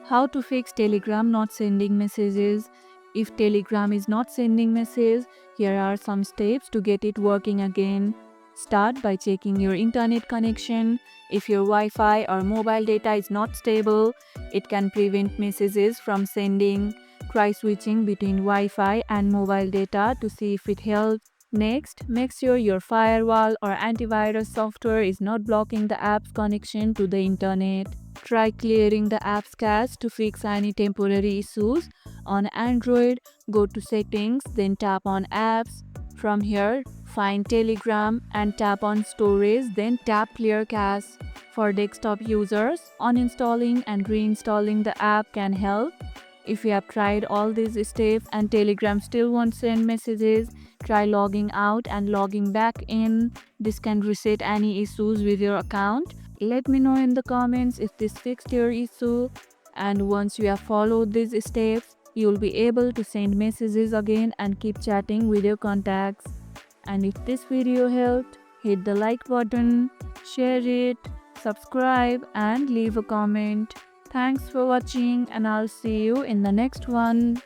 How to fix Telegram not sending messages. If Telegram is not sending messages, here are some steps to get it working again. Start by checking your internet connection. If your Wi-Fi or mobile data is not stable, it can prevent messages from sending. Try switching between Wi-Fi and mobile data to see if it helps. Next, make sure your firewall or antivirus software is not blocking the app's connection to the internet. Try clearing the app's cache to fix any temporary issues. On Android, go to Settings, then tap on Apps. From here, find Telegram and tap on Storage, then tap Clear Cache. For desktop users, uninstalling and reinstalling the app can help. If you have tried all these steps and Telegram still won't send messages, try logging out and logging back in. This can reset any issues with your account. Let me know in the comments if this fixed your issue. And once you have followed these steps, you'll be able to send messages again and keep chatting with your contacts. And if this video helped, hit the like button, share it, subscribe and leave a comment. Thanks for watching and I'll see you in the next one.